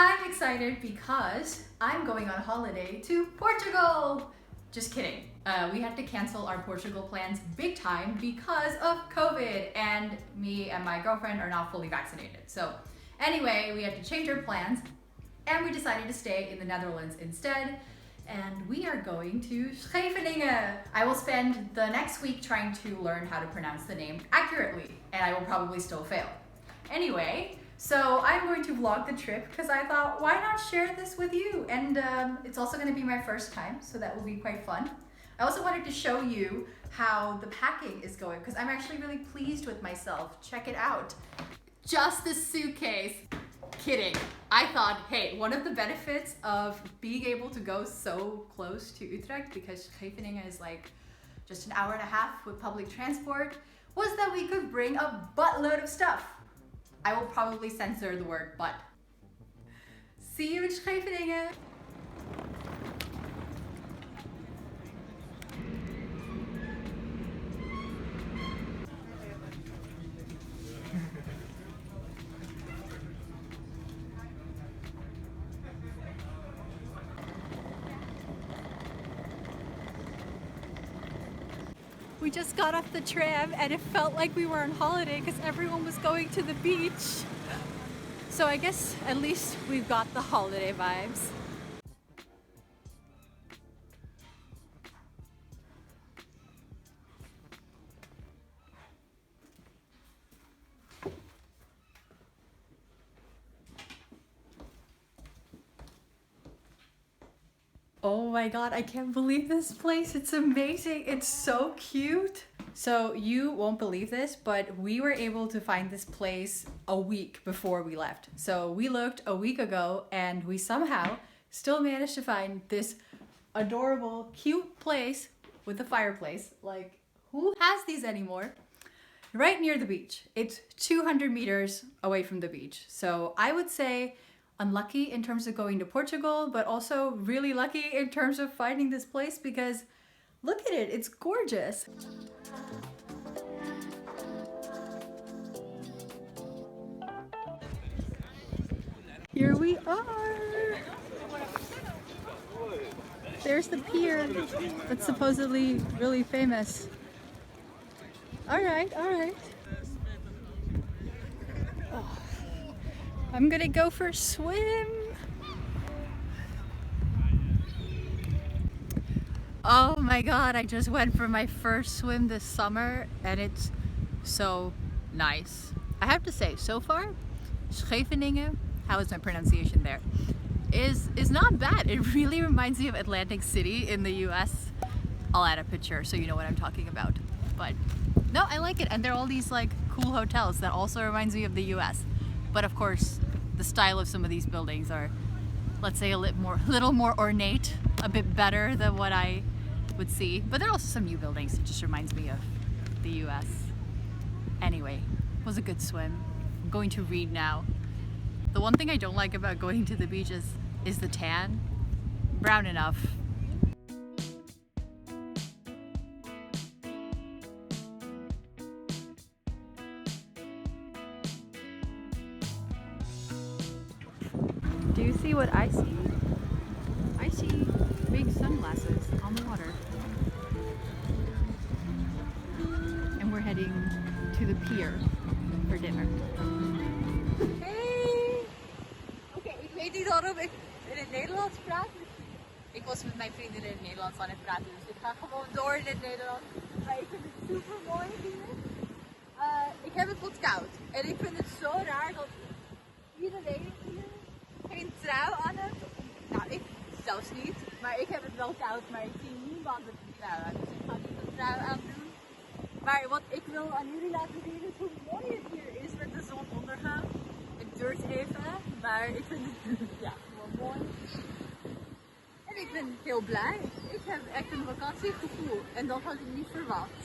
I'm excited because I'm going on holiday to Portugal. Just kidding. We had to cancel our Portugal plans big time because of COVID, and me and my girlfriend are not fully vaccinated. So anyway, we had to change our plans and we decided to stay in the Netherlands instead. And we are going to Scheveningen. I will spend the next week trying to learn how to pronounce the name accurately, and I will probably still fail. Anyway, so I'm going to vlog the trip because I thought, why not share this with you? And it's also going to be my first time, so that will be quite fun. I also wanted to show you how the packing is going because I'm actually really pleased with myself. Check it out. Just this suitcase. Kidding. I thought, hey, one of the benefits of being able to go so close to Utrecht, because Scheveningen is like just an hour and a half with public transport, was that we could bring a buttload of stuff. I will probably censor the word but. See you in Scheveningen! We just got off the tram and it felt like we were on holiday because everyone was going to the beach. So I guess at least we've got the holiday vibes. Oh my god, I can't believe this place. It's amazing. It's so cute. So you won't believe this, but we were able to find this place a week before we left. So we looked a week ago and we somehow still managed to find this adorable, cute place with a fireplace. Like, who has these anymore? Right near the beach. It's 200 meters away from the beach. So I would say unlucky in terms of going to Portugal, but also really lucky in terms of finding this place because look at it, it's gorgeous. Here we are. There's the pier that's supposedly really famous. All right, all right. Oh. I'm gonna go for a swim. Oh my god, I just went for my first swim this summer and it's so nice. I have to say, so far, Scheveningen, how is my pronunciation there, is not bad. It really reminds me of Atlantic City in the US. I'll add a picture so you know what I'm talking about. But no, I like it. And there are all these like cool hotels that also reminds me of the US. But of course, the style of some of these buildings are, let's say, a little more ornate, a bit better than what I would see. But there are also some new buildings. It just reminds me of the US. Anyway, it was a good swim. I'm going to read now. The one thing I don't like about going to the beach is the tan. Brown enough. Do you see what I see? I see big sunglasses on the water. And we're heading to the pier for dinner. Hey! Oké, ik weet niet waarom ik in het Nederlands praat. Ik was met mijn vrienden in het Nederlands aan het praten, dus ik ga gewoon door in het Nederlands. Maar ik vind het super mooi hier. Ik heb het wat koud. En ik vind het zo raar dat iedereen hier geen trui aan heeft. Nou, ik zelfs niet. Maar ik heb het wel koud, maar ik zie niemand met een trui aan. Dus ik ga niet een trui aandoen. Maar wat ik wil aan jullie laten zien is hoe mooi het hier is met de zonsondergang. Het duurt even, maar ik vind het ja, gewoon mooi. En ik ben heel blij. Ik heb echt een vakantiegevoel en dat had ik niet verwacht.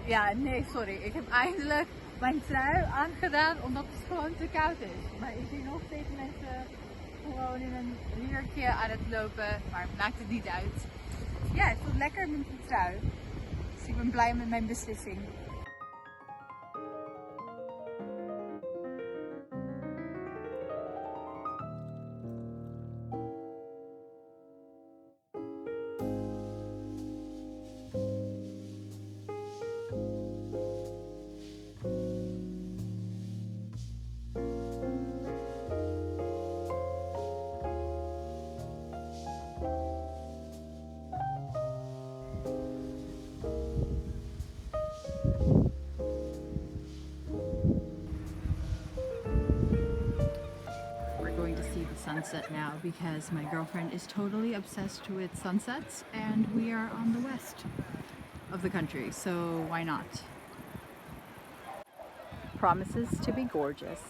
Ja, nee, sorry. Ik heb eindelijk mijn trui aangedaan omdat het gewoon te koud is. Maar ik zie nog steeds mensen gewoon in een riertje aan het lopen, maar maakt het niet uit. Ja, het voelt lekker met die trui. Dus ik ben blij met mijn beslissing. Sunset now because my girlfriend is totally obsessed with sunsets and we are on the west of the country, so why not? Promises to be gorgeous.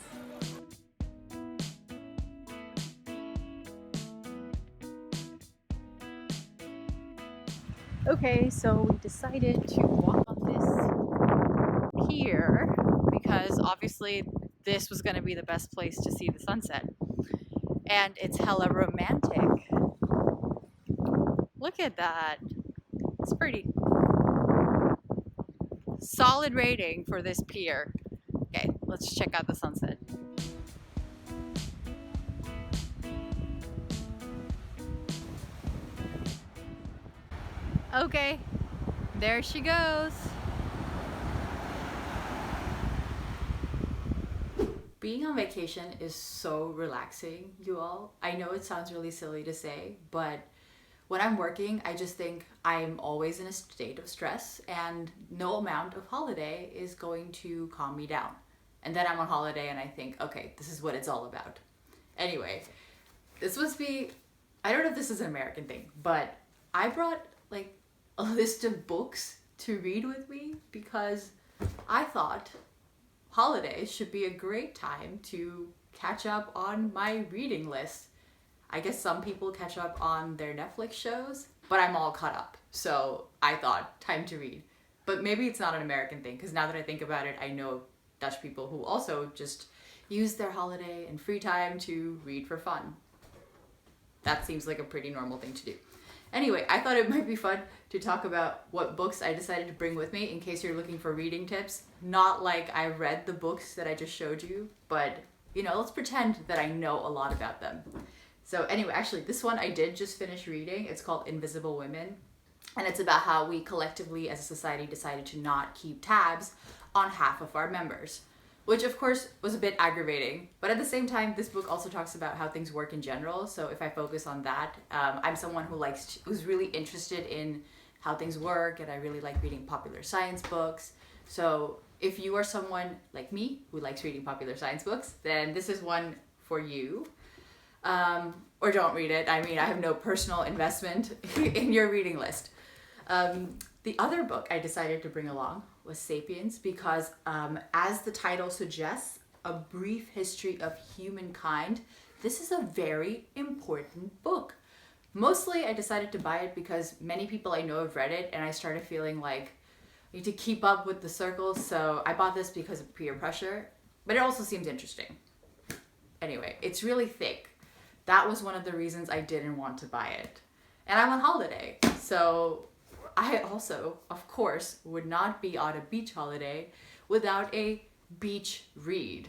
Okay, so we decided to walk on this pier because obviously this was going to be the best place to see the sunset. And it's hella romantic. Look at that. It's pretty. Solid rating for this pier. Okay, let's check out the sunset. Okay, there she goes. Being on vacation is so relaxing, you all. I know it sounds really silly to say, but when I'm working, I just think I'm always in a state of stress and no amount of holiday is going to calm me down. And then I'm on holiday and I think, okay, this is what it's all about. Anyway, this must be, I don't know if this is an American thing, but I brought like a list of books to read with me because I thought holidays should be a great time to catch up on my reading list. I guess some people catch up on their Netflix shows, but I'm all caught up. So I thought, time to read. But maybe it's not an American thing, because now that I think about it, I know Dutch people who also just use their holiday and free time to read for fun. That seems like a pretty normal thing to do. Anyway, I thought it might be fun to talk about what books I decided to bring with me in case you're looking for reading tips. Not like I read the books that I just showed you, but you know, let's pretend that I know a lot about them. So anyway, actually this one I did just finish reading. It's called Invisible Women, and it's about how we collectively as a society decided to not keep tabs on half of our members, which of course was a bit aggravating, but at the same time this book also talks about how things work in general. So if I focus on that, I'm someone who's really interested in how things work, and I really like reading popular science books. So if you are someone like me who likes reading popular science books, then this is one for you. Or don't read it. I mean, I have no personal investment in your reading list. The other book I decided to bring along was Sapiens because, as the title suggests, a brief history of humankind, this is a very important book. Mostly I decided to buy it because many people I know have read it, and I started feeling like I need to keep up with the circles, so I bought this because of peer pressure, but it also seems interesting. Anyway, it's really thick. That was one of the reasons I didn't want to buy it. And I'm on holiday, so I also, of course, would not be on a beach holiday without a beach read.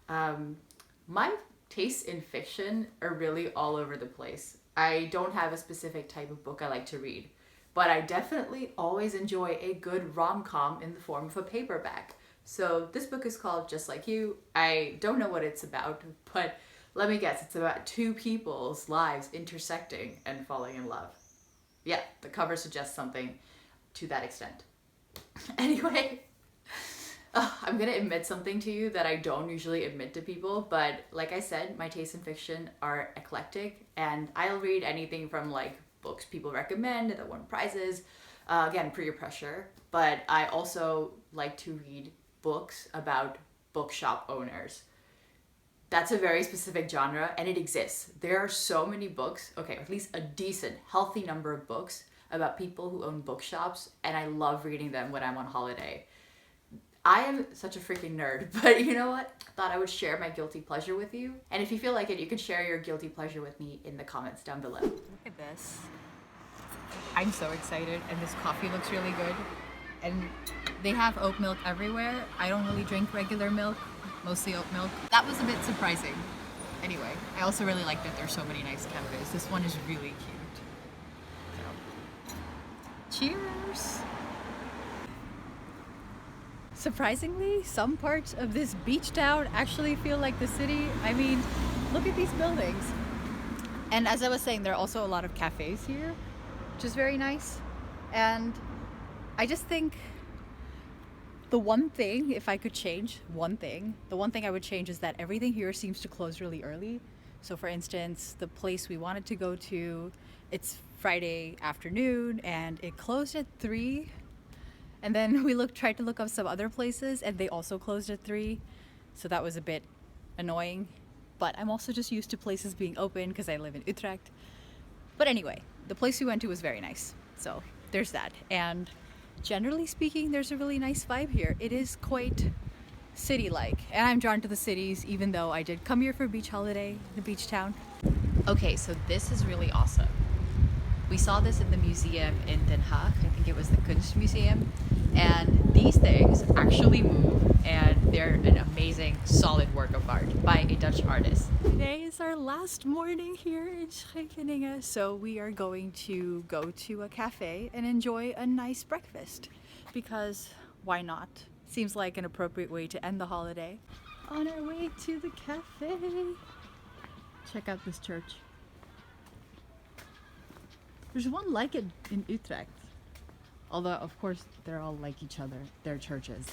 My tastes in fiction are really all over the place. I don't have a specific type of book I like to read, but I definitely always enjoy a good rom-com in the form of a paperback. So this book is called Just Like You. I don't know what it's about, but let me guess, it's about two people's lives intersecting and falling in love. Yeah, the cover suggests something to that extent. Anyway, I'm gonna admit something to you that I don't usually admit to people, but like I said, my tastes in fiction are eclectic, and I'll read anything from like books people recommend that won prizes, again, peer pressure, but I also like to read books about bookshop owners. That's a very specific genre, and it exists. There are so many books, okay, at least a decent, healthy number of books about people who own bookshops, and I love reading them when I'm on holiday. I am such a freaking nerd, but you know what? Thought I would share my guilty pleasure with you. And if you feel like it, you can share your guilty pleasure with me in the comments down below. Look at this. I'm so excited, and this coffee looks really good. And they have oat milk everywhere. I don't really drink regular milk, mostly oat milk. That was a bit surprising. Anyway, I also really like that there's so many nice cafes. This one is really cute. So, cheers! Surprisingly, some parts of this beach town actually feel like the city. I mean, look at these buildings. And as I was saying, there are also a lot of cafes here, which is very nice. And I just think the one thing, if I could change the one thing I would change is that everything here seems to close really early. So for instance, the place we wanted to go to, it's Friday afternoon and it closed at 3. And then we tried to look up some other places and they also closed at 3. So that was a bit annoying. But I'm also just used to places being open because I live in Utrecht. But anyway, the place we went to was very nice. So there's that. And generally speaking, there's a really nice vibe here. It is quite city-like. And I'm drawn to the cities, even though I did come here for a beach holiday, the beach town. Okay, so this is really awesome. We saw this in the museum in Den Haag. I think it was the Kunstmuseum. And these things actually move, and they're an amazing, solid work of art by a Dutch artist. Today is our last morning here in Scheveningen, so we are going to go to a cafe and enjoy a nice breakfast. Because why not? Seems like an appropriate way to end the holiday. On our way to the cafe. Check out this church. There's one like it in Utrecht. Although, of course, they're all like each other. They're churches.